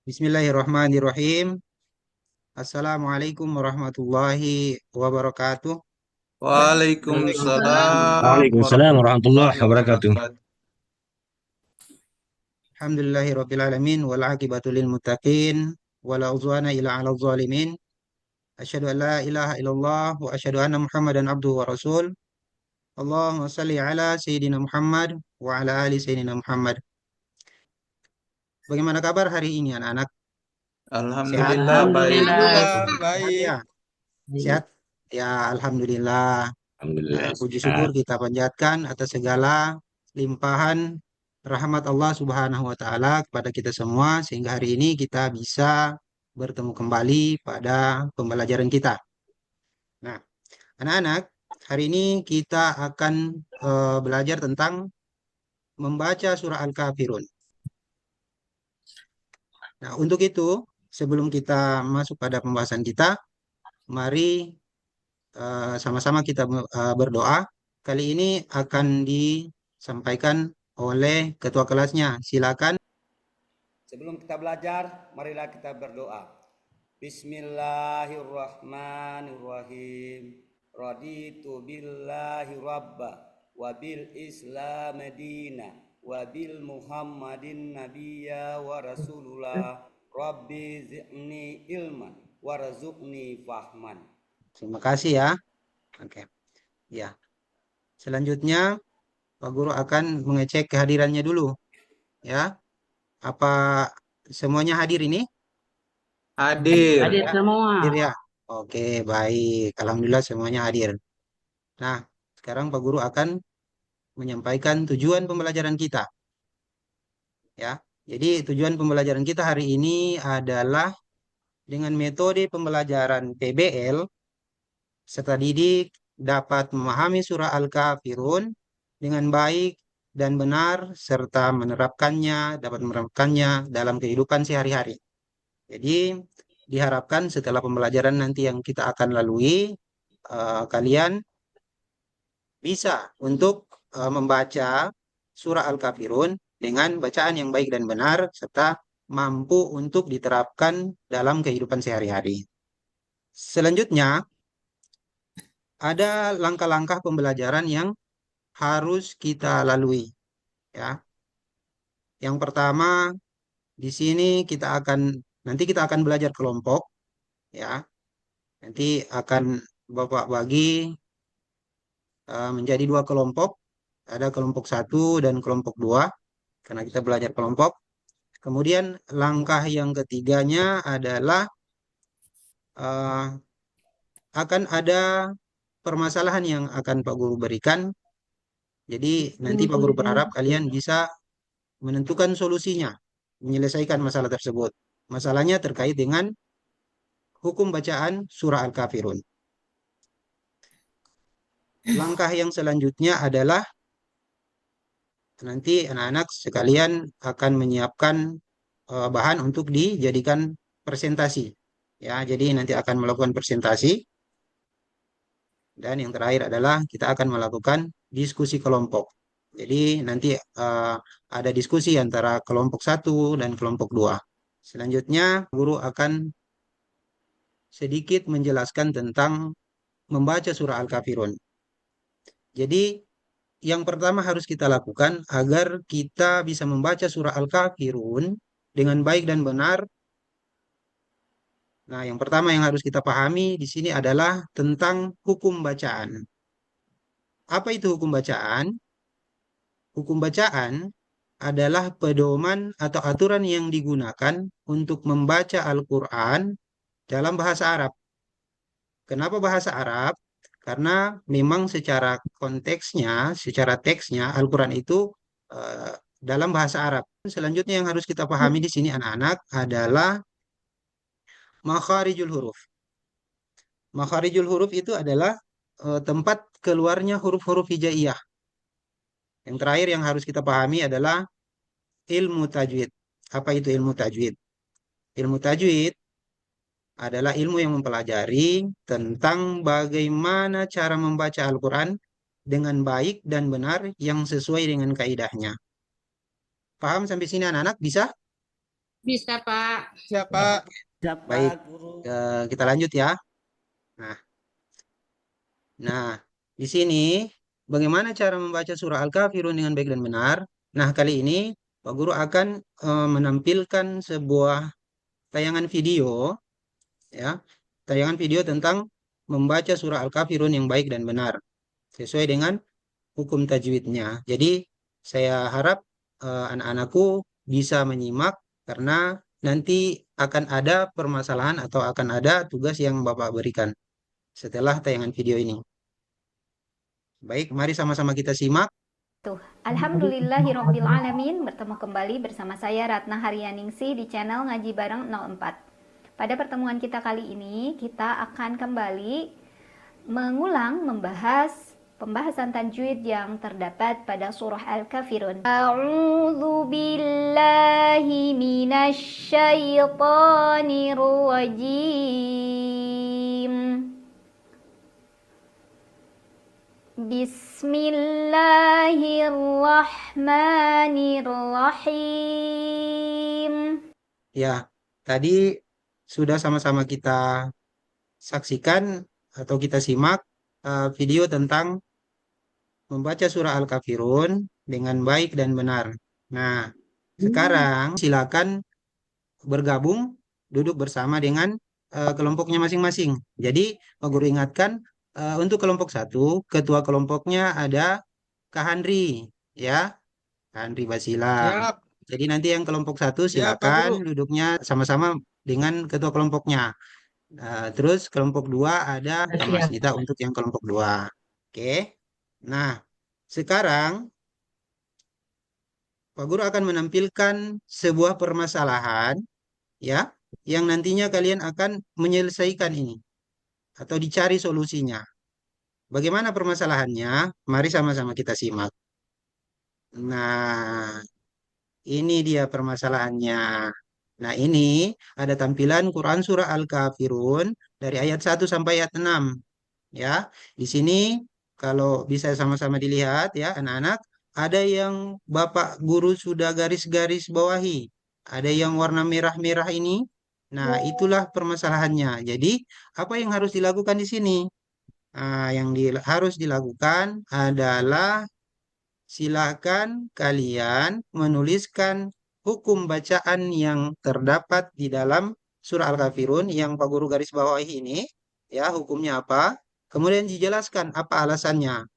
Bismillahirrahmanirrahim. Assalamualaikum warahmatullahi wabarakatuh. Waalaikumsalam Waalaikumsalam warahmatullahi warahmatullahi wabarakatuh. wabarakatuh. Alhamdulillahirabbil alamin wal aqibatu lil muttaqin wala udwana illa 'alal zalimin. Asyhadu an la ilaha illallah wa asyhadu anna Muhammadan abduhu wa rasul. Allahumma shalli ala sayyidina Muhammad wa ala ali sayyidina Muhammad. Bagaimana kabar hari ini anak-anak? Sehat? Alhamdulillah baik. Alhamdulillah. Alhamdulillah Sehat baik. ya? Sehat? Ya, alhamdulillah. Alhamdulillah Puji syukur sehat. kita panjatkan atas segala limpahan rahmat Allah Subhanahu wa taala kepada kita semua sehingga hari ini kita bisa bertemu kembali pada pembelajaran kita. Nah, anak-anak, hari ini kita akan belajar tentang membaca surah Al-Kafirun. Nah, untuk itu, sebelum kita masuk pada pembahasan kita, mari sama-sama kita berdoa. Kali ini akan disampaikan oleh ketua kelasnya. Silakan. Sebelum kita belajar, marilah kita berdoa. Bismillahirrahmanirrahim. Raditu billahi rabba wa bil islam dina wa bil muhammadin nabiyya wa rasulullah. Rabbi zi'ni ilman warzuqni fahman. Terima kasih ya. Oke. Ya. Selanjutnya Pak Guru akan mengecek kehadirannya dulu. Ya. Apa semuanya hadir ini? Hadir. Hadir Ya, semua. hadir ya. Oke, baik. Alhamdulillah semuanya hadir. Nah, sekarang Pak Guru akan menyampaikan tujuan pembelajaran kita. Ya. Jadi tujuan pembelajaran kita hari ini adalah dengan metode pembelajaran PBL serta didik dapat memahami surah Al-Kafirun dengan baik dan benar serta dapat menerapkannya dalam kehidupan sehari-hari. Jadi diharapkan setelah pembelajaran nanti yang kita akan lalui, kalian bisa untuk membaca surah Al-Kafirun dengan bacaan yang baik dan benar serta mampu untuk diterapkan dalam kehidupan sehari-hari. Selanjutnya, ada langkah-langkah pembelajaran yang harus kita lalui, ya. Yang pertama, di sini kita akan belajar kelompok, ya. Nanti akan Bapak bagi menjadi dua kelompok, ada kelompok satu dan kelompok dua, karena kita belajar kelompok. Kemudian langkah yang ketiganya adalah eh, akan ada permasalahan yang akan Pak Guru berikan. Jadi nanti Pak Guru berharap kalian bisa menentukan solusinya, menyelesaikan masalah tersebut. Masalahnya terkait dengan hukum bacaan surah Al-Kafirun. Langkah yang selanjutnya adalah nanti anak-anak sekalian akan menyiapkan bahan untuk dijadikan presentasi. Ya, jadi nanti akan melakukan presentasi dan yang terakhir adalah kita akan melakukan diskusi kelompok. Jadi nanti ada diskusi antara kelompok satu dan kelompok dua. Selanjutnya, guru akan sedikit menjelaskan tentang membaca surah Al-Kafirun. Jadi, yang pertama harus kita lakukan agar kita bisa membaca surah Al-Kafirun dengan baik dan benar. Nah, yang pertama yang harus kita pahami di sini adalah tentang hukum bacaan. Apa itu hukum bacaan? Hukum bacaan adalah pedoman atau aturan yang digunakan untuk membaca Al-Quran dalam bahasa Arab. Kenapa bahasa Arab? Karena memang secara konteksnya, secara teksnya, Al-Quran itu eh, dalam bahasa Arab. Selanjutnya yang harus kita pahami di sini anak-anak adalah makharijul huruf. Makharijul huruf itu adalah tempat keluarnya huruf-huruf hijaiyah. Yang terakhir yang harus kita pahami adalah ilmu tajwid. Apa itu ilmu tajwid? Ilmu tajwid adalah ilmu yang mempelajari tentang bagaimana cara membaca Al-Quran dengan baik dan benar yang sesuai dengan kaidahnya. Paham sampai sini anak-anak? Bisa? Bisa, Pak. Siapa? Siapa Baik, guru? kita lanjut ya. Nah, nah, di sini bagaimana cara membaca surah Al-Kafirun dengan baik dan benar? Nah, kali ini Pak Guru akan menampilkan sebuah tayangan video, ya, tayangan video tentang membaca surah Al-Kafirun yang baik dan benar sesuai dengan hukum tajwidnya. Jadi, saya harap anak-anakku bisa menyimak karena nanti akan ada permasalahan atau akan ada tugas yang Bapak berikan setelah tayangan video ini. Baik, mari sama-sama kita simak. Alhamdulillahirrabbilalamin. Bertemu kembali bersama saya Ratna Haryaningsih di channel Ngaji Bareng 04. Pada pertemuan kita kali ini, kita akan kembali mengulang membahas pembahasan tajwid yang terdapat pada surah Al-Kafirun. A'udzu billahi minasy syaithanir rajim. Bismillahirrahmanirrahim. Ya, tadi sudah sama-sama kita saksikan atau kita simak video tentang membaca surah Al-Kafirun dengan baik dan benar. Nah, sekarang silakan bergabung, duduk bersama dengan kelompoknya masing-masing. Jadi, Pak Guru ingatkan, untuk kelompok satu, ketua kelompoknya ada Kak Handri, ya, Kak Handri Basila. Siap. Jadi nanti yang kelompok satu Siap, Pak silakan Guru. duduknya sama-sama dengan ketua kelompoknya. Terus kelompok dua ada Mas Dita untuk yang kelompok dua. Oke. Nah, sekarang Pak Guru akan menampilkan sebuah permasalahan, ya, yang nantinya kalian akan menyelesaikan ini atau dicari solusinya. Bagaimana permasalahannya? Mari sama-sama kita simak. Nah, ini dia permasalahannya. Nah, ini ada tampilan Quran Surah Al-Kafirun dari ayat 1 sampai ayat 6. Ya, di sini kalau bisa sama-sama dilihat ya anak-anak, ada yang Bapak Guru sudah garis-garis bawahi. Ada yang warna merah-merah ini. Nah, itulah permasalahannya. Jadi, apa yang harus dilakukan di sini? Yang harus dilakukan adalah silakan kalian menuliskan hukum bacaan yang terdapat di dalam surah Al-Kafirun yang Pak Guru garis bawahi ini, ya, hukumnya apa? Kemudian dijelaskan apa alasannya,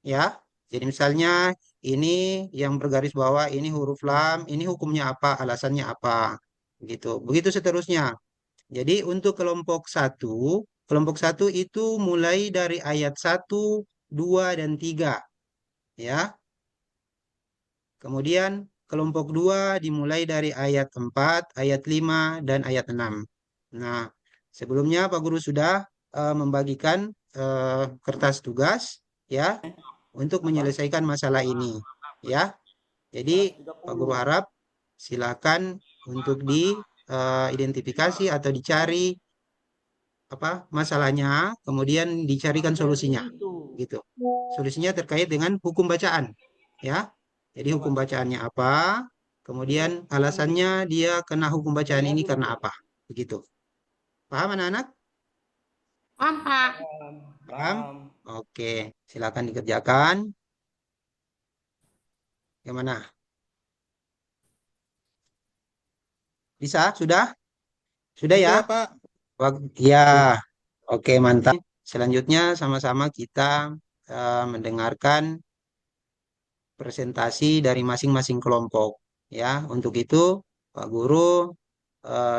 ya. Jadi misalnya ini yang bergaris bawah ini huruf lam, ini hukumnya apa, alasannya apa, gitu. Begitu seterusnya. Jadi untuk kelompok satu itu mulai dari ayat 1, 2, dan 3, ya. Kemudian kelompok 2 dimulai dari ayat 4, ayat 5, dan ayat 6. Nah, sebelumnya Pak Guru sudah membagikan kertas tugas ya untuk menyelesaikan masalah ini ya. Jadi Pak Guru 130. harap silakan untuk diidentifikasi atau dicari apa masalahnya, kemudian dicarikan solusinya gitu. Solusinya terkait dengan hukum bacaan ya. Jadi hukum bacaannya apa? Kemudian alasannya dia kena hukum bacaan ini karena apa? Begitu. Paham anak-anak? Paham, Pak. Paham? Oke, silakan dikerjakan. Gimana? Bisa? Sudah? Sudah ya? Sudah, Pak. Ya. Oke, mantap. Selanjutnya sama-sama kita mendengarkan presentasi dari masing-masing kelompok. Ya, untuk itu Pak Guru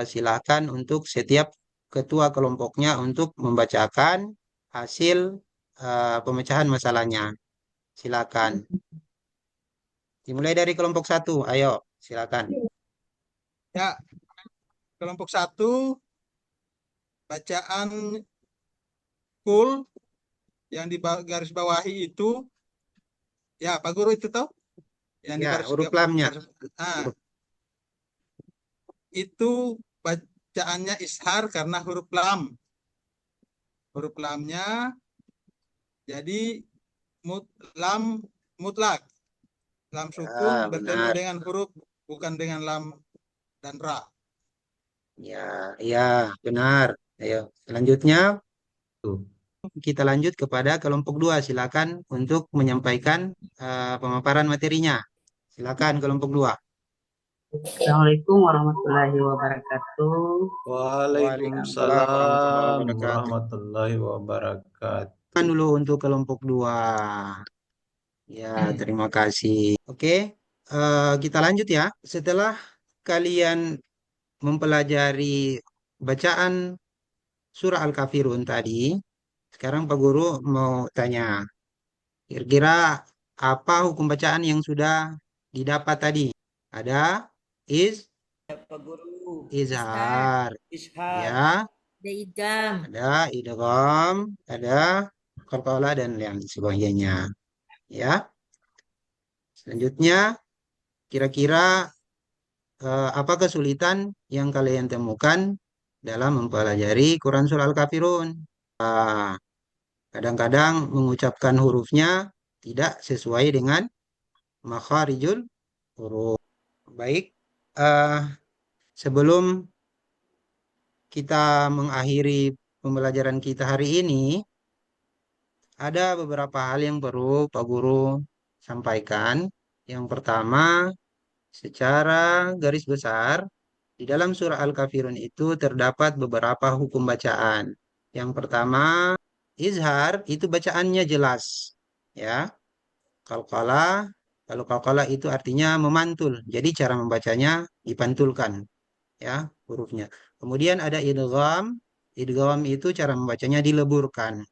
silakan untuk setiap ketua kelompoknya untuk membacakan hasil pemecahan masalahnya. Silakan. Dimulai dari kelompok satu. Ayo, silakan. Ya, kelompok 1 bacaan full yang di garis bawahi itu ya Pak Guru itu tahu yang di Ya, garis huruf lamnya. itu bacaannya ishar karena huruf lam. Huruf lamnya jadi lam mutlak. Lam sukun bertemu benar. dengan huruf bukan dengan lam dan ra. Ya, ya, benar. Ayo, selanjutnya Tuh. kita lanjut kepada kelompok 2. Silakan untuk menyampaikan pemaparan materinya. Silakan kelompok 2. Assalamualaikum warahmatullahi wabarakatuh. Waalaikumsalam warahmatullahi Waalaikumsalam wabarakatuh. warahmatullahi wabarakatuh. Dulu untuk kelompok 2. Ya, terima kasih. Oke, kita lanjut ya. Setelah kalian mempelajari bacaan surah Al-Kafirun tadi, sekarang Pak Guru mau tanya, kira-kira apa hukum bacaan yang sudah didapat tadi? Ada Pak Guru. izhar, Ishar. ya, Ada idam. ada idgham, ada qalqalah dan yang sebagainya. Ya, selanjutnya kira-kira apa kesulitan yang kalian temukan dalam mempelajari Quran Surah Al-Kafirun? Kadang-kadang mengucapkan hurufnya tidak sesuai dengan makharijul huruf. Baik, eh, sebelum kita mengakhiri pembelajaran kita hari ini, ada beberapa hal yang perlu Pak Guru sampaikan. Yang pertama, secara garis besar, di dalam surah Al-Kafirun itu terdapat beberapa hukum bacaan. Yang pertama, izhar itu bacaannya jelas. Ya, qalqalah, kalau qalqalah itu artinya memantul. Jadi cara membacanya dipantulkan, ya, hurufnya. Kemudian ada idgham. Idgham itu cara membacanya dileburkan,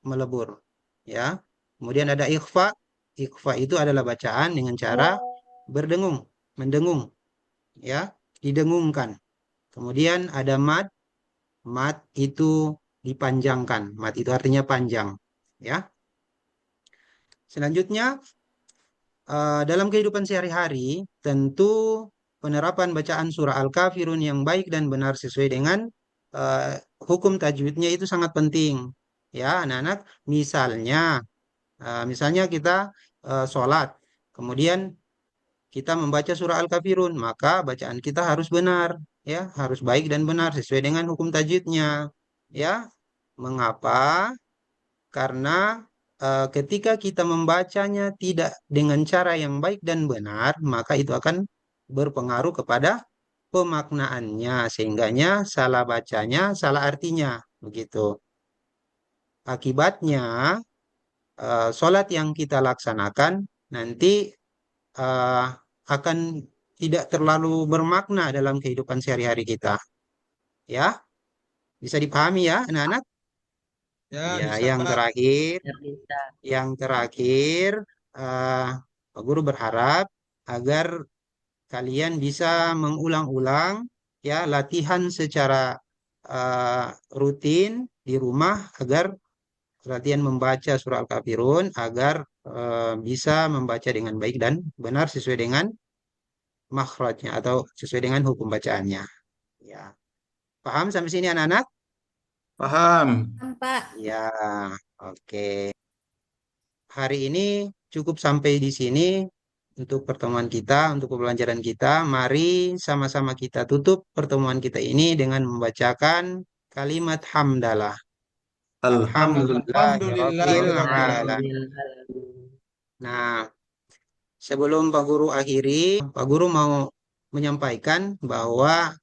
melebur, ya. Kemudian ada ikhfa. Ikhfa itu adalah bacaan dengan cara berdengung, mendengung, ya, didengungkan. Kemudian ada mad. Mad itu dipanjangkan. Mad itu artinya panjang, ya. Selanjutnya, dalam kehidupan sehari-hari, tentu penerapan bacaan surah Al-Kafirun yang baik dan benar sesuai dengan hukum tajwidnya itu sangat penting. Ya, anak-anak, misalnya kita sholat, kemudian kita membaca surah Al-Kafirun, maka bacaan kita harus benar, ya, harus baik dan benar sesuai dengan hukum tajwidnya. Ya, mengapa? Karena ketika kita membacanya tidak dengan cara yang baik dan benar, maka itu akan berpengaruh kepada pemaknaannya, sehingganya salah bacanya, salah artinya, begitu. Akibatnya, sholat yang kita laksanakan nanti eh, akan tidak terlalu bermakna dalam kehidupan sehari-hari kita. Ya, bisa dipahami ya, anak-anak? Ya, Ya, bisa yang Pak. terakhir, Ya, bisa. yang terakhir, eh, Pak Guru berharap agar kalian bisa mengulang-ulang ya latihan secara eh, rutin di rumah agar latihan membaca surah Al-Kafirun agar bisa membaca dengan baik dan benar sesuai dengan makhrajnya atau sesuai dengan hukum bacaannya. Ya, paham sampai sini anak-anak? Paham? Pak. Ya, oke. Hari ini cukup sampai di sini untuk pertemuan kita, untuk pembelajaran kita. Mari sama-sama kita tutup pertemuan kita ini dengan membacakan kalimat hamdalah. Alhamdulillahirabbil alamin. Nah, sebelum Pak Guru akhiri, Pak Guru mau menyampaikan bahwa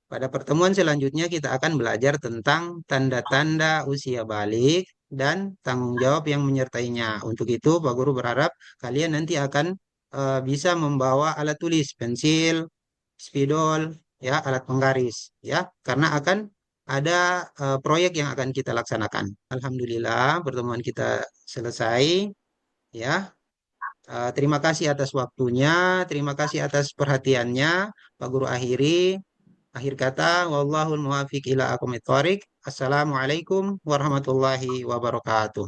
pada pertemuan selanjutnya kita akan belajar tentang tanda-tanda usia balik dan tanggung jawab yang menyertainya. Untuk itu, Pak Guru berharap kalian nanti akan bisa membawa alat tulis, pensil, spidol, ya, alat penggaris, ya, karena akan ada proyek yang akan kita laksanakan. Alhamdulillah, pertemuan kita selesai, ya. Terima kasih atas waktunya, terima kasih atas perhatiannya. Pak Guru akhiri. Akhir kata, wallahul muwafiq ila aqwamit thoriq. Assalamualaikum warahmatullahi wabarakatuh.